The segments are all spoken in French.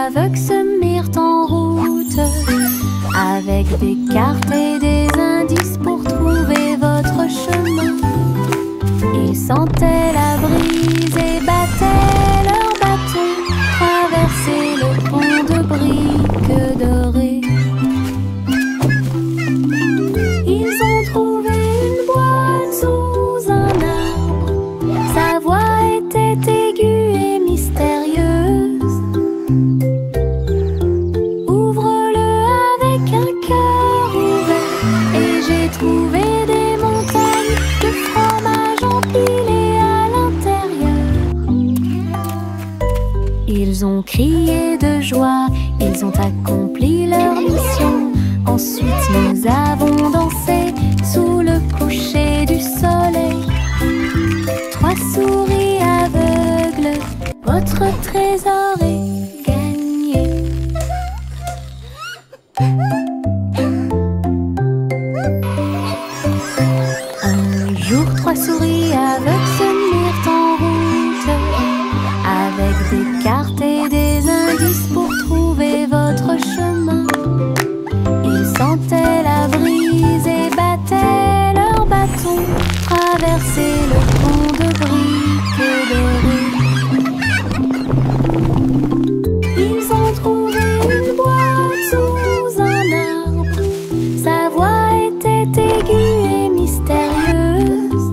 aveugles se mirent en route, avec des cartes et des indices pour trouver votre chemin. Ils sentaient la brise et battaient leur bâton, traversaient le pont de briques dorées. Ils ont trouvé une boîte sous un arbre, sa voix était aiguë et mystérieuse. Ouvre-le avec un cœur ouvert et j'ai trouvé des montagnes de fromage empilées à l'intérieur. Ils ont crié de joie, ils ont accompli leur mission. Ensuite nous avons dansé sous le coucher du soleil. 3 souris aveugles, votre trésor est gagné. Un jour 3 souris aveugles se mirent en route, avec des cartes et des indices pour trouver votre chemin. Ils sentaient la brise et battaient leur bâton, traversaient le pont de briques dorées. Ils ont trouvé une boîte sous un arbre, sa voix était aiguë et mystérieuse.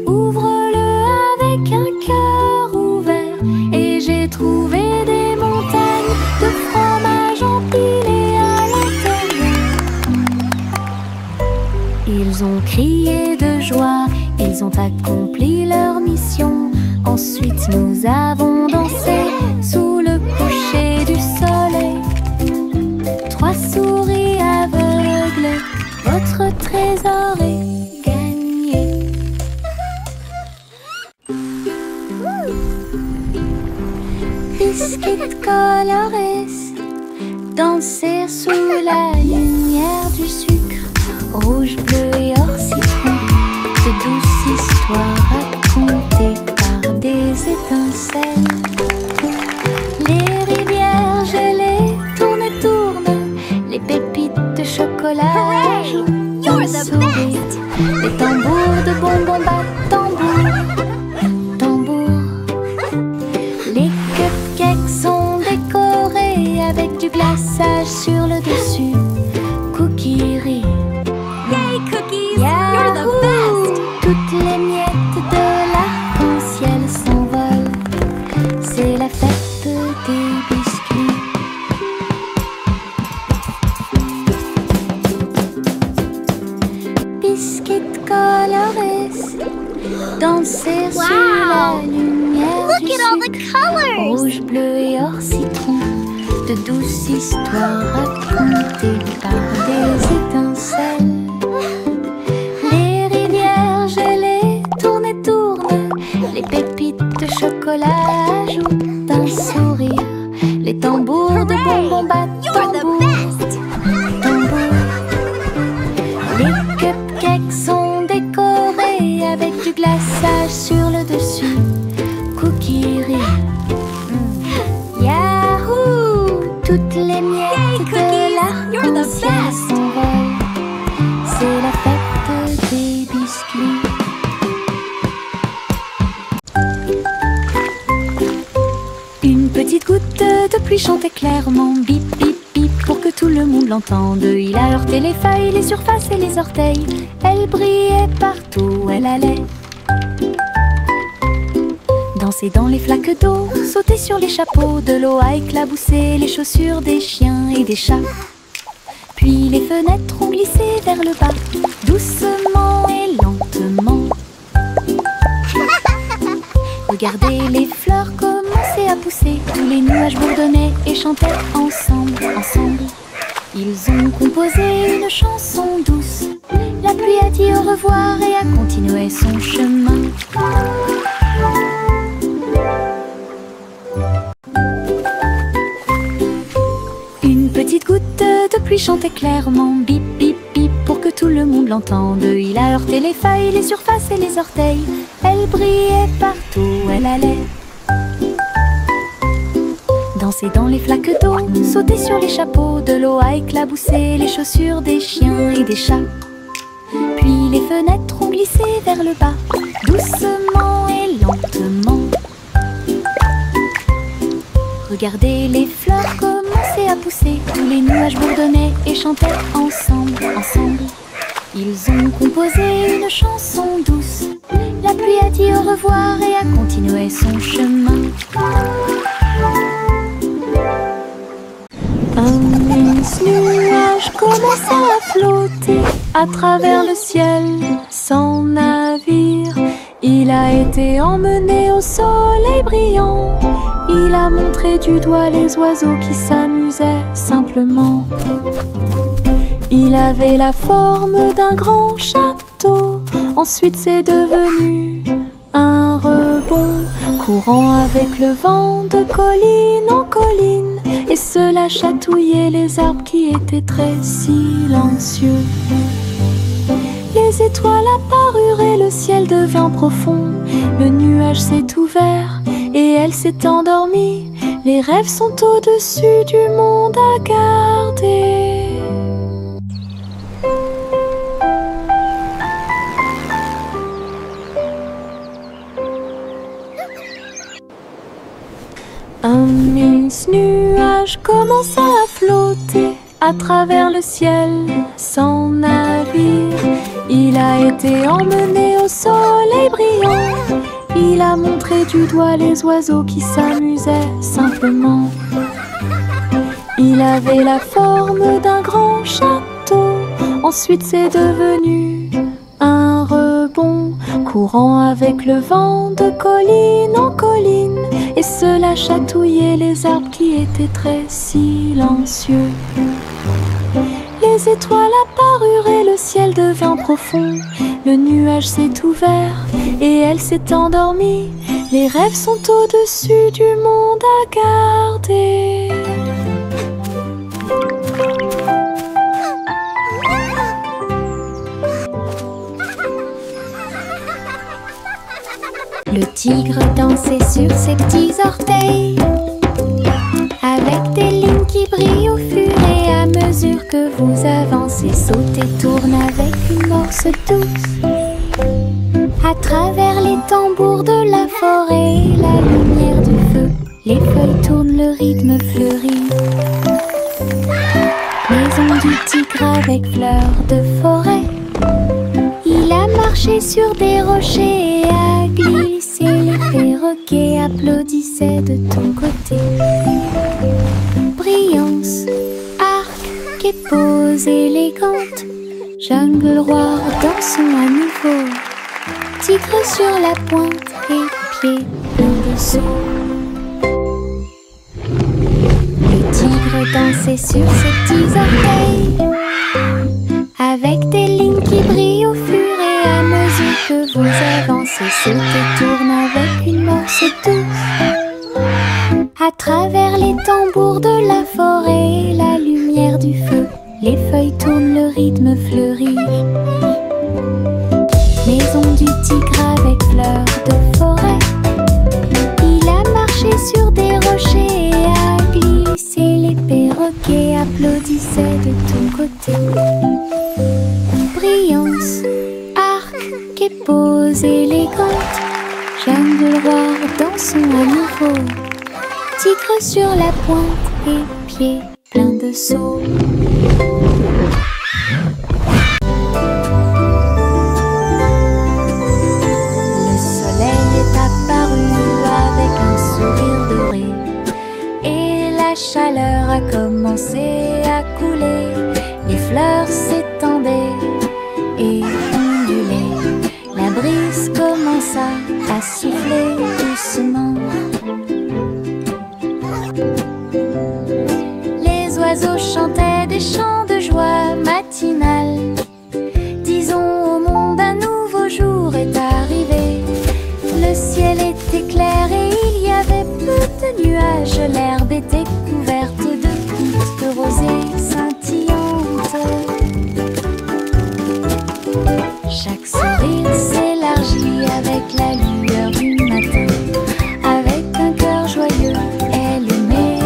Ouvre-le avec un cœur ouvert et j'ai trouvé des montagnes de fromage empilées à l'intérieur. Ils ont crié de joie, ils ont accompli leur mission. Ensuite nous avons dansé sous le coucher du soleil. 3 souris aveugles, votre trésor est gagné. Biscuits colorés, danser sous la lumière du sucre. Rouge, bleu et or citron, de douces histoires racontées par des étincelles. Les rivières gelées tournent et tournent, les pépites de chocolat jouent d'un sourire. Les tambours de bonbons battent tambour, tambour. Les cupcakes sont décorés avec du glaçage sur le dessus. Cookies rient. Yay, cookies! Yahoo! You're the best! Toutes les miettes de l'arc-en-ciel s'envolent. C'est la fête des biscuits. Biscuits colorés, danser sous la lumière Look du at all the sucre. colors! Rouge, bleu et or citron, de douces histoires racontées par des étincelles. Les rivières gelées tournent et tournent, les pépites de chocolat jouent d'un sourire. Les tambours de bonbons battent You're the tambour, best! tambour. Les cupcakes sont décorés avec du glaçage sur le dessus. Cookies rient. Yahoo! Toutes les miettes Yay, de cookies! You're the l'arc-en-ciel best! s'envolent. C'est la fête des biscuits. Une petite goutte de pluie chantait clairement, bip bip bip, pour que tout le monde l'entende. Il a heurté les feuilles, les surfaces et les orteils. Elle brillait partout où elle allait. Danser dans les flaques d'eau, sauter sur les chapeaux, de l'eau a éclaboussé les chaussures des chiens et des chats. Puis les fenêtres ont glissé vers le bas, doucement et lentement. Regardez les fleurs commencer à pousser, tous les nuages bourdonnaient et chantaient ensemble, ensemble. Ils ont composé une chanson douce. La pluie a dit au revoir et a continué son chemin. Une petite goutte de pluie chantait clairement, bip bip bip, pour que tout le monde l'entende. Il a heurté les feuilles, les surfaces et les orteils. Elle brillait partout où elle allait. danser dans les flaques d'eau, sauter sur les chapeaux, de l'eau a éclaboussé les chaussures des chiens et des chats. Puis les fenêtres ont glissé vers le bas, doucement et lentement. Regardez les fleurs commencer à pousser, tous les nuages bourdonnaient et chantaient ensemble, ensemble. Ils ont composé une chanson douce. La pluie a dit au revoir et a continué son chemin. Un mince nuage commença à flotter à travers le ciel sans navire. Il a été emmené au soleil brillant. Il a montré du doigt les oiseaux qui s'amusaient simplement. Il avait la forme d'un grand château. Ensuite c'est devenu un rebond, courant avec le vent de colline en colline. Et cela chatouillait les arbres qui étaient très silencieux. Les étoiles apparurent et le ciel devint profond. Le nuage s'est ouvert et elle s'est endormie. Les rêves sont au-dessus du monde à garder. Un mince nuage commença à flotter à travers le ciel sans navire. Il a été emmené au soleil brillant. Il a montré du doigt les oiseaux qui s'amusaient simplement. Il avait la forme d'un grand château. Ensuite c'est devenu un rebond, courant avec le vent de colline en colline. Et cela chatouillait les arbres qui étaient très silencieux. Les étoiles apparurent et le ciel devint profond. Le nuage s'est ouvert et elle s'est endormie. Les rêves sont au-dessus du monde à garder. Le tigre dansait sur ses petits orteils, avec des lignes qui brillent au fur et à mesure que vous avancez. Saute et tourne avec une morse douce. À travers les tambours de la forêt, la lumière du feu, les feuilles tournent, le rythme fleurit. Maison du tigre avec fleurs de forêt. Il a marché sur des rochers et a glissé. Les perroquets applaudissaient de ton côté. Brillance, arc et pose élégante. Jungle roi dansons à nouveau. Tigre sur la pointe et pieds pleins de saut. Le tigre dansait sur ses petits orteils, avec des lignes qui brillent au fur et à mesure que vous avancez. Saute et tourne avec une morse douce. À travers les tambours de la forêt, la lumière du feu, les feuilles tournent, le rythme fleurit. Maison du tigre avec fleurs de forêt. Il a marché sur des rochers et a glissé. Les perroquets applaudissaient de ton côté. Brillance, arc et pose élégante. Jungle roi dansons à nouveau. Tigre sur la pointe et pieds pleins de sauts. La chaleur a commencé à couler, les fleurs s'étendaient et ondulaient. La brise commença à souffler doucement. Les oiseaux chantaient des chants de joie matinale. Disons au monde un nouveau jour est arrivé. Le ciel était clair et il y avait peu de nuages. L'herbe était couverte de gouttes de rosée scintillantes. Chaque sourire s'élargit avec la lueur du matin. Avec un cœur joyeux, elle aimait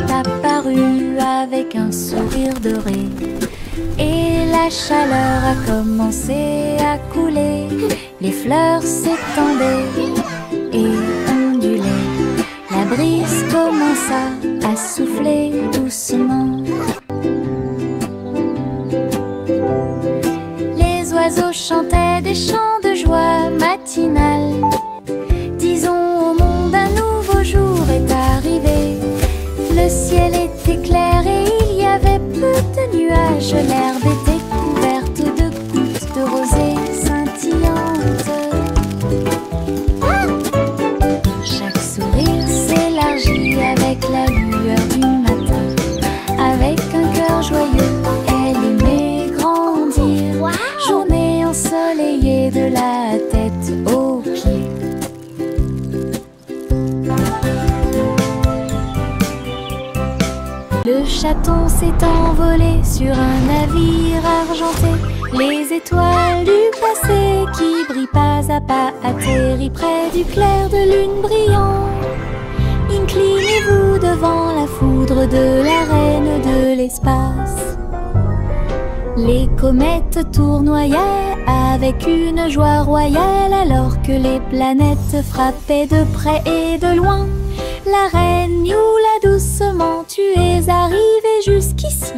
est apparu avec un sourire doré. Et la chaleur a commencé à couler. Les fleurs s'étendaient et ondulaient. La brise commença à souffler doucement. Les oiseaux chantaient des chants de joie matinale. Disons au monde un nouveau jour est arrivé. Le ciel était clair et il y avait peu de nuages. L'herbe était couverte de gouttes de rosée scintillantes. Chaque sourire s'élargit avec la lueur du matin. Avec un cœur joyeux, elle aimait grandir. Journée ensoleillée de la tête aux pieds. Le chaton s'est envolé sur un navire argenté. Les étoiles du passé qui brillent pas à pas atterrit près du clair de lune brillant. Inclinez-vous devant la foudre de la reine de l'espace. Les comètes tournoyaient avec une joie royale alors que les planètes frappaient de près et de loin. La reine Youla doucement, tu es arrivée jusqu'ici.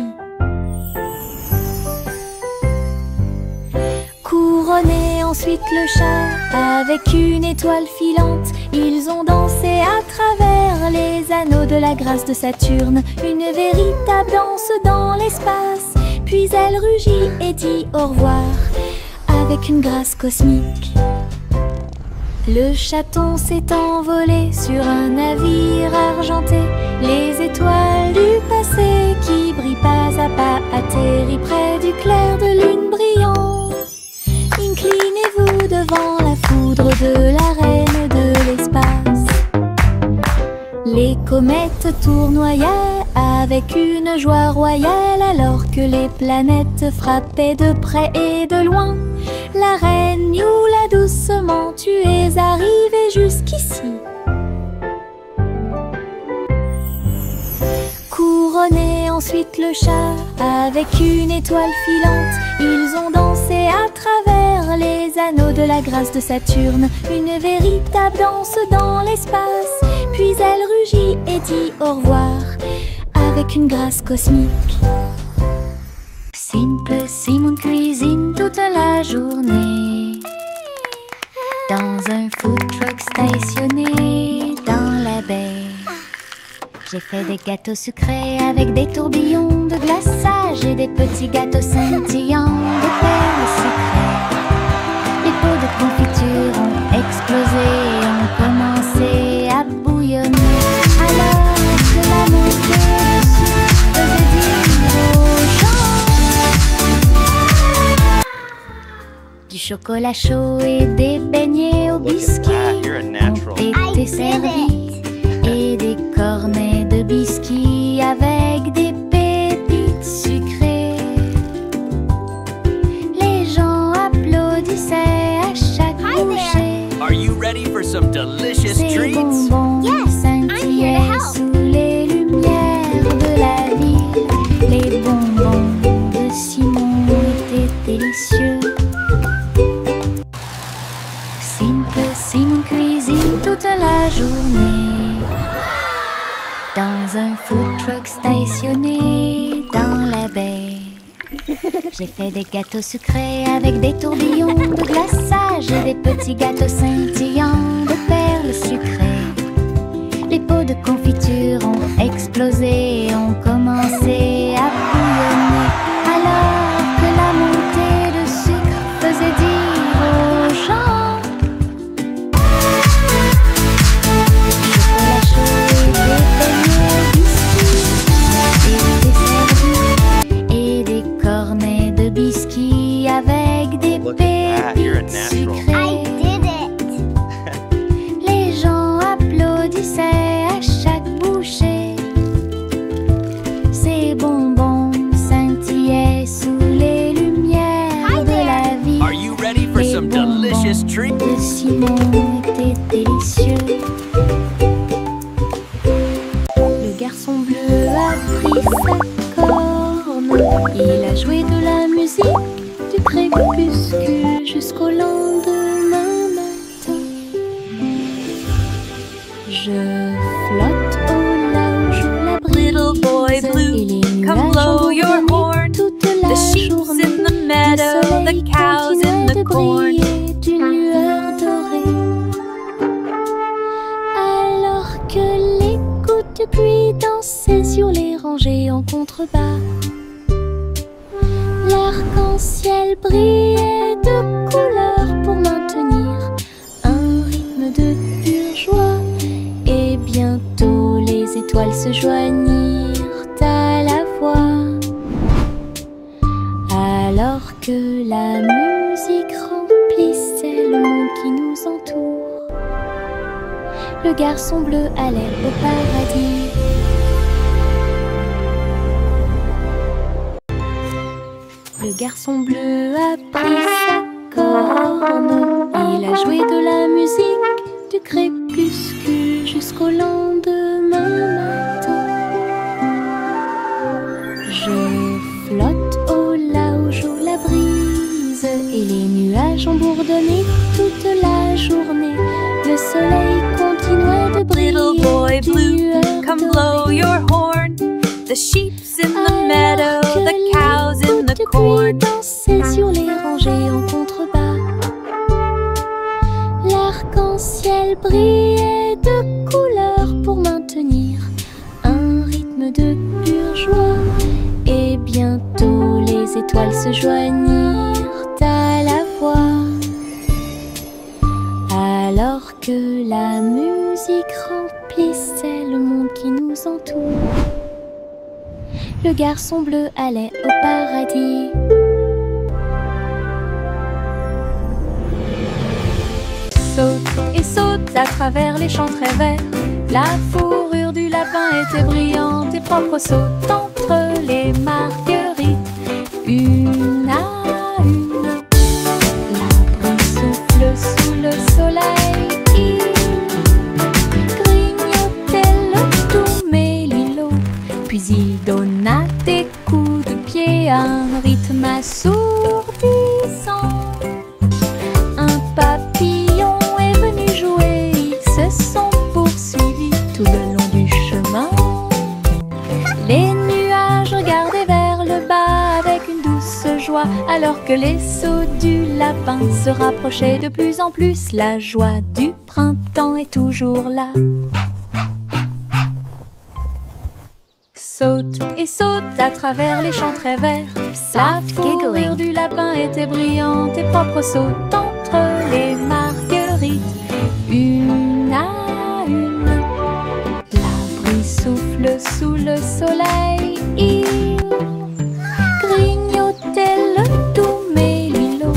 Couronné ensuite le chat avec une étoile filante. Ils ont dansé à travers les anneaux de la grâce de Saturne. Une véritable danse dans l'espace. Puis elle rugit et dit au revoir avec une grâce cosmique. Le chaton s'est envolé sur un navire argenté. Les étoiles du passé qui brillent pas à pas atterrit près du clair de lune brillant. Inclinez-vous devant la foudre de la reine de l'espace. Les comètes tournoyaient avec une joie royale alors que les planètes frappaient de près et de loin. La reine Youla doucement, tu es arrivée jusqu'ici. Couronné ensuite le chat avec une étoile filante. Ils ont dansé à travers les anneaux de la grâce de Saturne. Une véritable danse dans l'espace. Puis elle rugit et dit au revoir avec une grâce cosmique. Simple Simon cuisine toute la journée dans un food truck stationné dans la baie. J'ai fait des gâteaux sucrés avec des tourbillons de glaçage et des petits gâteaux scintillants de perles sucrées. Les pots de confiture ont explosé et ont commencé à bouillonner. Alors que la montée dessus faisait dire aux gens du chocolat chaud et des beignets au biscuit ont été servis. Et des cornets de biscuits avec des pépites sucrées. Les gens applaudissaient à chaque bouchée. Are you ready for some delicious Ces treats? bonbons scintillaient sous les lumières de la ville. Les bonbons de Simon étaient délicieux. Simple Simon cuisine toute la journée dans un food truck stationné dans la baie. J'ai fait des gâteaux sucrés avec des tourbillons de glaçage et des petits gâteaux scintillants de perles sucrées. Les pots de confiture ont explosé et ont commencé à bouillonner. Alors que la montée de sucre faisait dire aux gens chocolat chaud et des beignets au biscuit étaient servis et des cornets de biscuits avec des pépites sucrées. Les gens applaudissaient à chaque bouchée. Ces bonbons scintillaient sous les lumières de la vie. Are you ready for some delicious treats? De Simon était délicieux. Le garçon bleu a pris sa corne. Il a joué de la musique du crépuscule jusqu'au lendemain matin. Je flotte au large où la brise. Little boy blue, et les come nuages blow your engourdis horn. toute la The sheep's journée. in the Le meadow, soleil the cows in continuait the de corn. briller d'une lueur dorée. Alors que les gouttes de pluie dansaient sur les rangées en contrebas, l'arc-en-ciel brillait de couleurs pour maintenir un rythme de pure joie. Et bientôt les étoiles se joignirent à la voix. Alors que la musique remplissait le monde qui nous entoure, le garçon bleu allait au paradis. Le garçon bleu a pris sa corne. Il a joué de la musique du crépuscule jusqu'au lendemain matin. Je flotte au large où la brise et les nuages ont bourdonné toute la journée. Le soleil continuait de briller. Little boy d'une blue, lueur come dorée. blow your horn. The sheep's in the Alors meadow, que the les cows in gouttes the de corn. pluie dansaient sur les rangées en contrebas, l'arc-en-ciel brillait de couleurs pour maintenir un rythme de pure joie. Et bientôt les étoiles se joignirent à la voix. Alors que la musique remplissait le monde qui nous entoure, le garçon bleu allait au paradis. Saute et saute à travers les champs très verts. La fourrure du lapin était brillante et propre. Saute entre les marguerites, une à une. L'arbre souffle sous le soleil. Il grignotait le doux mélilo, puis il donna des coups de pied à un rythme assourdissant. Un papillon est venu jouer, ils se sont poursuivis tout le long du chemin. Les nuages regardaient vers le bas avec une douce joie, alors que les sauts du lapin se rapprochaient de plus en plus. La joie du printemps est toujours là. Saute et saute à travers les champs très verts. La fourrure du lapin était brillante et propre. Saute entre les marguerites, une à une. L'arbre souffle sous le soleil. Il grignotait le doux mélilo,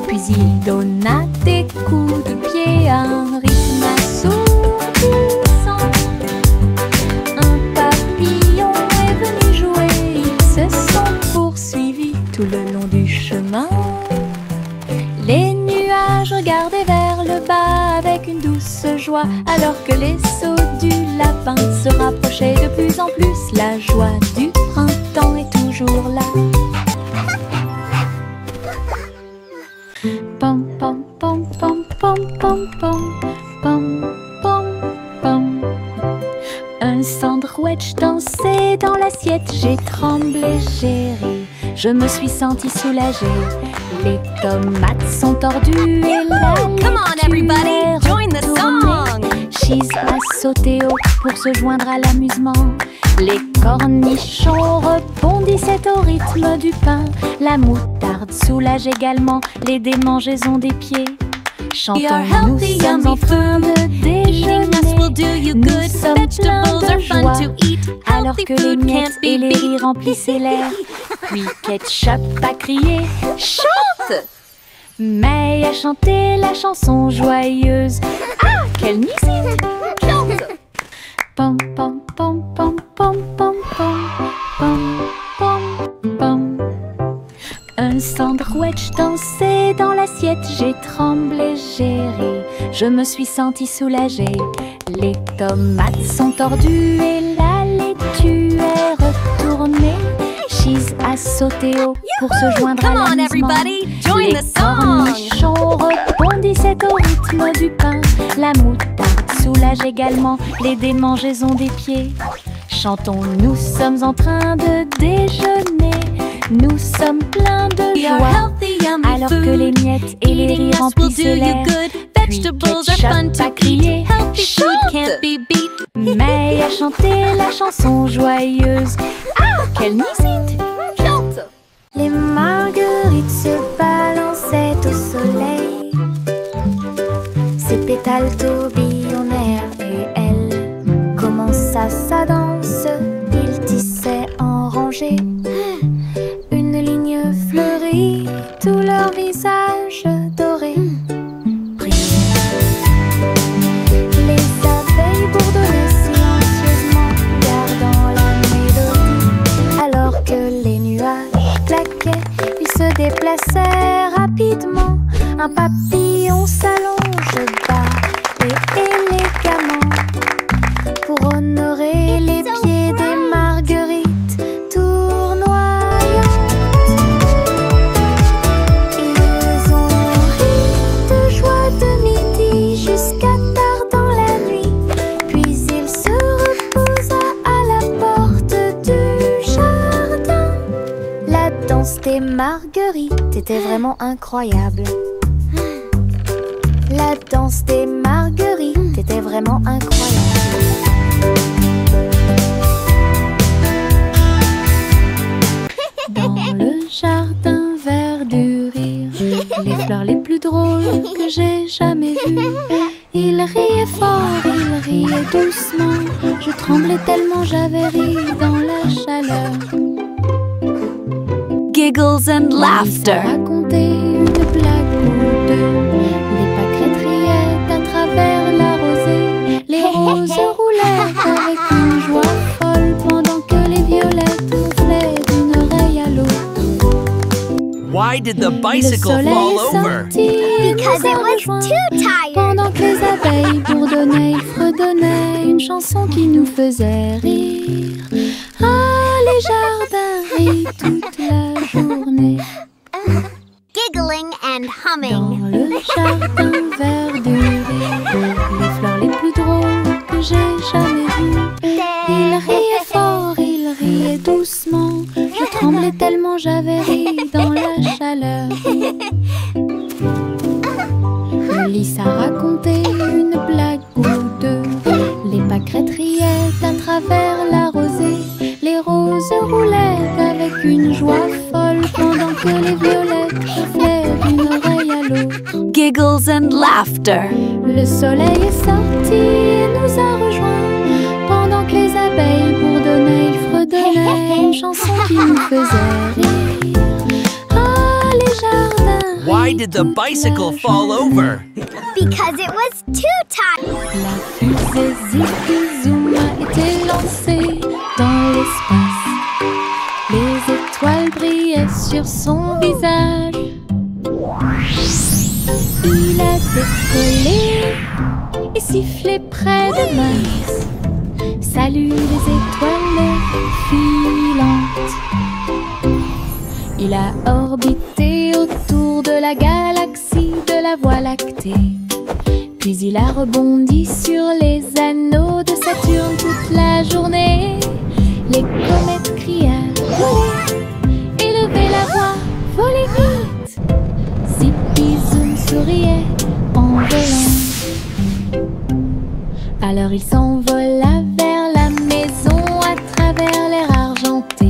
puis il donna des coups de pied à un rythme assourdissant. Un papillon est venu jouer, ils se sont poursuivis tout le long du chemin. Les nuages regardaient vers le bas avec une douce joie, alors que les sauts du lapin se rapprochaient de plus en plus. La joie du printemps est toujours là. Pom pom pom pom pom pom pom pom pom pom. Un sandwich dansait dans l'assiette. J'ai tremblé, j'ai ri, je me suis sentie soulagée. Les tomates sont tordues et la Come on, everybody, join the song. Cheese a sauté haut pour se joindre à l'amusement. Les cornichons rebondissaient au rythme du pain. La moutarde soulage également les démangeaisons des pieds. We are Chantons, nous healthy, sommes yummy en fin de Eating nuts will do you Nous good. sommes Vegetables pleins are de fun joie, to eat. alors Healthy que les food miettes can't et be les beat. riz remplissaient l'air. Puis Ketchup a crié « Chante !» May a chanté la chanson joyeuse. Ah, quelle musique! Chante! Pom pom pom pom pom pom pom pom pom pom. Un sandwich dansait dans l'assiette. J'ai tremblé, j'ai ri, je me suis sentie soulagée. Les tomates sont tordues et la laitue est à sauter haut pour se joindre à Come on, l'amusement. everybody, join Les the song. cornichons rebondissaient au rythme du pain. La moutarde soulage également les démangeaisons des pieds. Chantons, nous sommes en train de déjeuner. Nous sommes pleins de We are joie. healthy, yummy Alors que food. les miettes et les Eating rires us will remplissent do you l'air. good. Puis Vegetables are ketchup fun to a crié, eat. Healthy food chante. can't be beat. May a chanté la chanson joyeuse. Ah, quelle musique! Chante. Les marguerites se balançaient au soleil. Ses pétales tourbillonnèrent et elle commença sa danse. Il tissait en rangée une ligne fleurie, tous leurs visages dorés brillent. Les abeilles bourdonnaient silencieusement, gardant la mélodie. Alors que les nuages claquaient, ils se déplaçaient rapidement. Un papillon s'allonge bas et élégamment pour honorer les pieds des marguerites tournoyantes. Ils ont ri de joie de midi jusqu'à tard dans la nuit. Puis il se reposa à la porte du jardin. La danse des marguerites était vraiment incroyable. La danse des marguerites était vraiment incroyable. Dans le jardin vert du rire, les fleurs les plus drôles que j'ai jamais vues. Il riait fort, il riait doucement. Je tremblais tellement j'avais ri dans la chaleur. Giggles and Il laughter. racontait une blague ou deux. Les pâquerettes riaient à travers la rosée. Les roses roulaient avec une joie folle pendant que les violettes ronflaient d'une oreille à l'autre. Why did the Le bicycle soleil fall est over? sorti et nous a rejoints. Pendant que les abeilles bourdonnaient, ils fredonnaient une chanson qui nous faisait rire. Ah, les jardins rient toute la journée. Giggling and Dans humming. le jardin vert du rire, les fleurs les plus drôles que j'ai jamais vues. Il riait fort, il riait doucement. Je tremblais tellement j'avais ri dans la chaleur. Lys a raconté une blague ou deux. Les pâquerettes riaient à travers la rosée. Les roses roulaient avec une joie folle pendant que les violettes ronflaient d'une oreille à l'autre. Giggles and laughter. Le soleil est sorti et nous a rejoints. Pendant que les abeilles bourdonnaient, ils fredonnaient une chanson qui nous faisait rire. Ah, les jardins. Why did the bicycle fall over? Because it was too tight. La fusée Zippy Zoom a été lancée dans l'espace. Les étoiles brillaient sur son visage. Il a décollé et sifflé près de Mars. Salut les étoiles filantes. Il a orbité autour de la galaxie de la Voie lactée. Puis il a rebondi sur les anneaux de Saturne toute la journée. Les comètes criaient « Volez !» Élevez la voix, volez vite. Zippy Zoom souriait en volant. Alors il s'envola vers la maison à travers l'air argenté.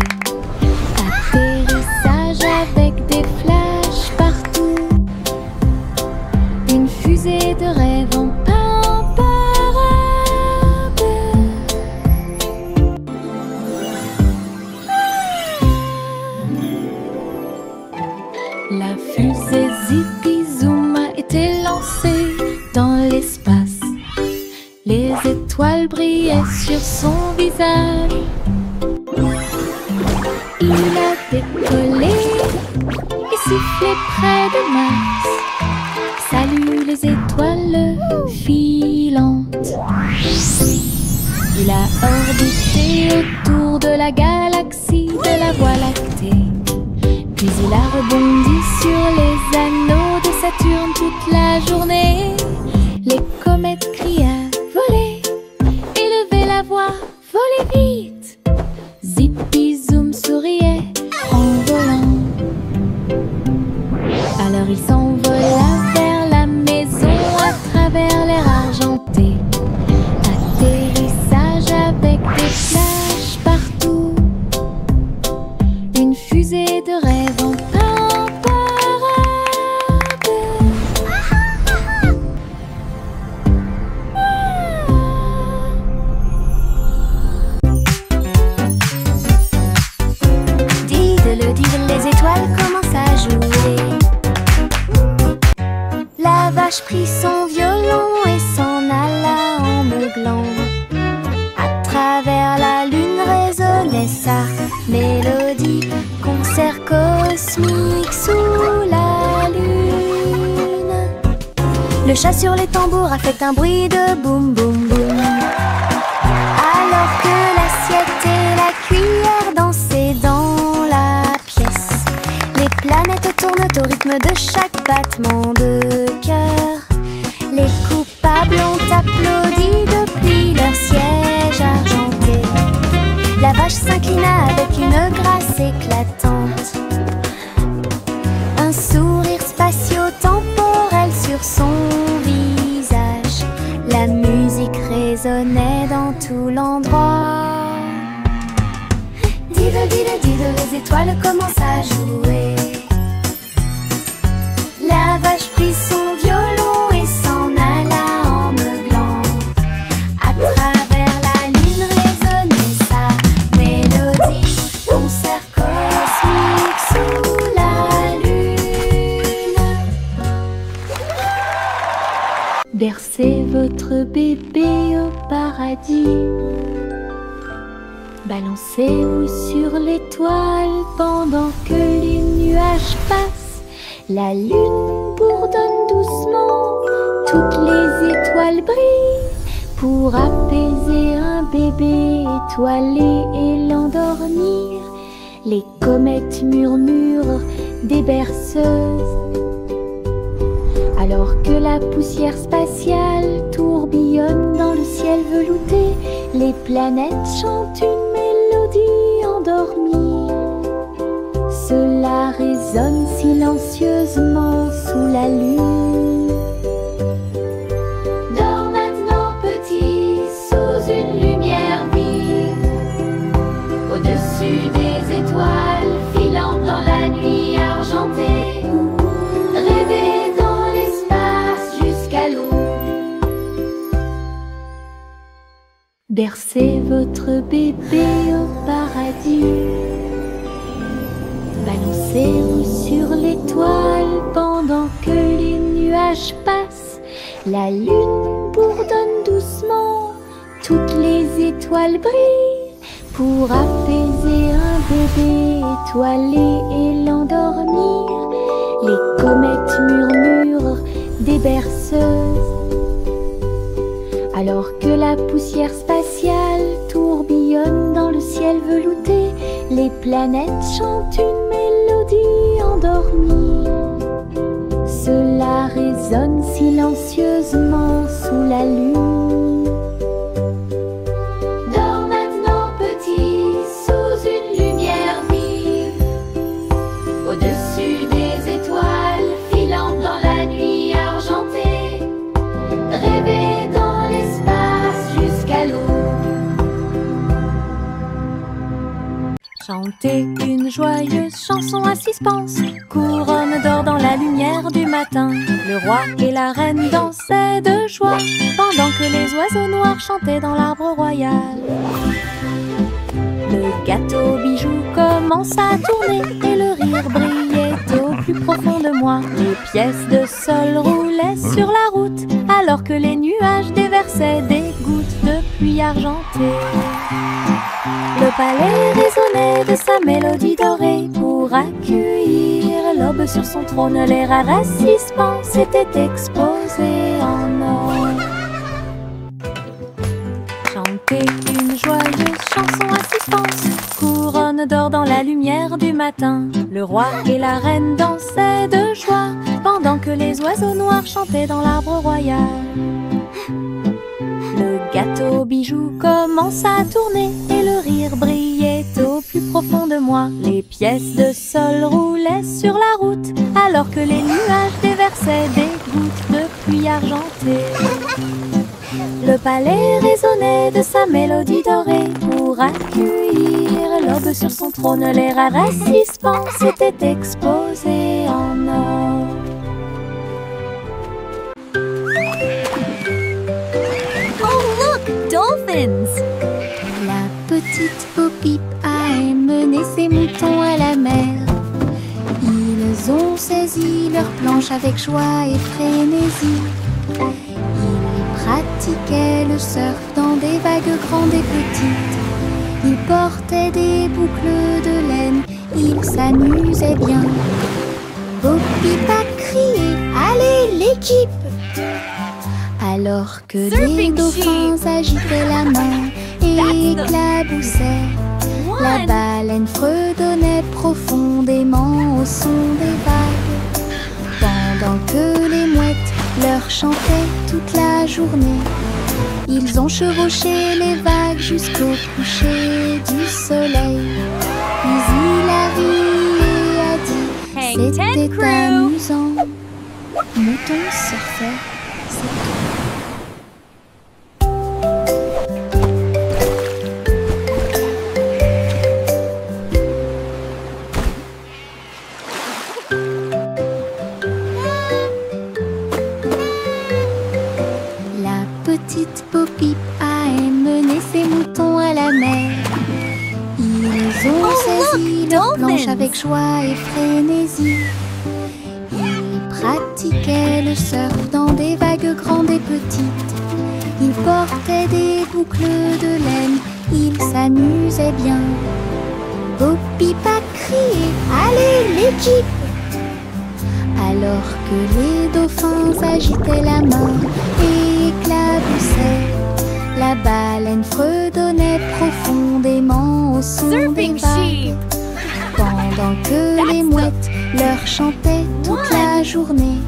Atterrissage avec des flashs partout. Une fusée de rêve en parade. La fusée Zippy Zoom a été lancée dans l'espace. Les étoiles brillaient sur son visage. Il a décollé et sifflé près de Mars. Salut les étoiles filantes. Il a orbité autour de la galaxie de la la Voie lactée. Puis il a rebondi sur les anneaux de Saturne toute la journée. Les comètes criaient volez, élevez la voix, volez vite. Zippy Zoom souriait en volant. Alors il s'envola vers la maison à travers l'air argenté. Atterrissage avec des flashs partout. Une fusée de rêve en parade. Diddle, les étoiles commencent à jouer. La vache prit son violon et s'en alla en meuglant. À travers la lune résonnait sa mélodie. Concert cosmique sous la lune. Le chat sur les tambours a fait un bruit de boum boum boum. Alors que l'assiette et la cuillère dansaient dans la pièce. Les planètes tournent au rythme de chaque battement de cœur. Les coupables ont applaudi depuis leur siège argenté. La vache s'inclina avec une grâce éclatante. Un sourire spatio-temporel sur son visage. La musique résonnait dans tout l'endroit. Diddle, diddle, diddle, les étoiles commencent à jouer. La vache prit son violon et s'en alla en meuglant. À travers la lune résonnait sa mélodie. Concert cosmique sous la lune. Bercez votre bébé au paradis. Balancez-vous sur l'étoile pendant que les nuages passent. La lune bourdonne doucement, toutes les étoiles brillent pour apaiser un bébé étoilé et l'endormir. Les comètes murmurent des berceuses. Alors que la poussière spatiale tourbillonne dans le ciel velouté, les planètes chantent une mélodie endormie. Cela résonne silencieusement sous la lune. Dors maintenant petit, sous une lumière vive. Au-dessus des étoiles filant dans la nuit argentée. Rêvez dans l'espace jusqu'à l'aube. Bercez votre bébé au paradis. Balancez-vous sur l'étoile pendant que les nuages passent. La lune bourdonne doucement, toutes les étoiles brillent pour apaiser un bébé étoilé et l'endormir. Les comètes murmurent des berceuses. Alors que la poussière spatiale tourbillonne dans le ciel velouté, les planètes chantent une mélodie endormie. Cela résonne silencieusement sous la lune. Dors maintenant petit, sous une lumière vive. Au-dessus des étoiles filant dans la nuit argentée. Rêvez dans l'espace jusqu'à l'aube. Chantez une joyeuse chanson à suspense. Couronne d'or dans la lumière du matin. Le roi et la reine dansaient de joie pendant que les oiseaux noirs chantaient dans l'arbre royal. Le gâteau bijou commença à tourner et le rire brillait au plus profond de moi. Les pièces de sol roulaient sur la route alors que les nuages déversaient des gouttes de pluie argentée. Le palais résonnait de sa mélodie dorée pour accueillir l'aube sur son trône. Les rares assistants s'étaient exposés en or. Chantez une joyeuse chanson à suspense. Couronne personne dort dans la lumière du matin. Le roi et la reine dansaient de joie pendant que les oiseaux noirs chantaient dans l'arbre royal. Le gâteau bijou commence à tourner et le rire brillait au plus profond de moi. Les pièces de sol roulaient sur la route alors que les nuages déversaient des gouttes de pluie argentée. Le palais résonnait de sa mélodie dorée pour accueillir l'aube sur son trône. Les rares suspens s'étaient exposés en or. Oh, look! Dolphins! La petite Bo-Peep a emmené ses moutons à la mer. Ils ont saisi leurs planches avec joie et frénésie. Ils pratiquaient le surf dans des vagues grandes et petites. Ils portaient des boucles de laine, ils s'amusaient bien. Bo-Peep a crié « Allez l'équipe !» alors que les dauphins agitaient la main et éclaboussaient. La baleine fredonnait profondément au son des vagues, pendant que les mouettes leur chantaient toute la journée. Ils ont chevauché les vagues jusqu'au coucher du soleil. Puis il a ri et a dit « C'était amusant ». Mouton surfait, c'est tout. Petite Bo-Peep a emmené ses moutons à la mer. Ils ont saisi leurs planches avec joie et frénésie. Ils pratiquaient le surf dans des vagues grandes et petites. Ils portaient des boucles de laine, ils s'amusaient bien. Bo-Peep a crié « Allez l'équipe !» alors que les dauphins agitaient la main et éclaboussaient. La baleine fredonnait profondément au son des vagues, pendant que les mouettes leur chantaient toute la journée.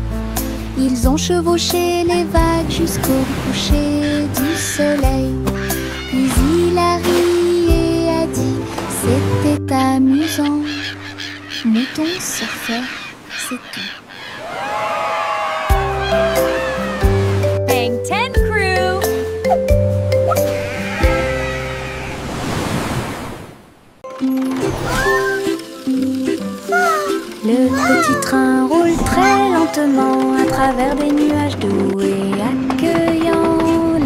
Ils ont chevauché les vagues jusqu'au coucher du soleil. Puis il a ri et a dit « C'était amusant ». Mouton surfait, c'est tout. Bang 10 Crew! Le petit train roule très lentement à travers des nuages doux et accueillants.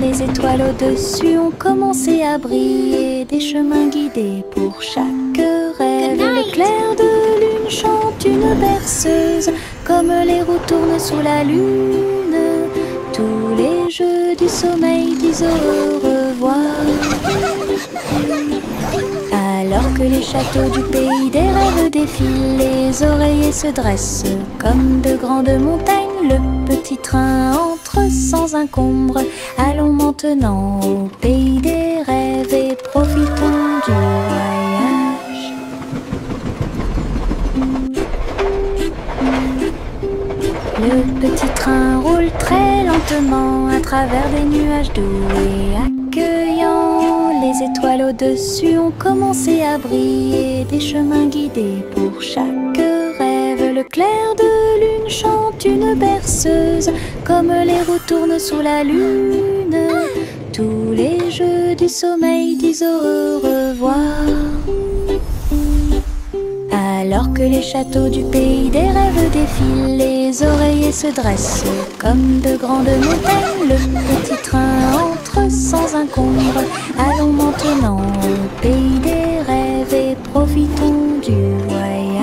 Les étoiles au-dessus ont commencé à briller, des chemins guidés pour chaque rêve. Le clair de lune chante une berceuse, comme les roues tournent sous la lune. Tous les jeux du sommeil disent au revoir. Alors que les châteaux du pays des rêves défilent, les oreillers se dressent comme de grandes montagnes. Le petit train entre sans encombre. Allons maintenant au pays des rêves et profitons du voyage. Le petit train roule très lentement à travers des nuages doux et accueillants. Les étoiles au-dessus ont commencé à briller, des chemins guidés pour chaque rêve. Le clair de lune chante une berceuse, comme les roues tournent sous la lune. Tous les jeux du sommeil disent au revoir. Alors que les châteaux du pays des rêves défilent, les oreillers se dressent comme de grandes montagnes. Le petit train entre sans encombre. Allons maintenant au pays des rêves et profitons du voyage.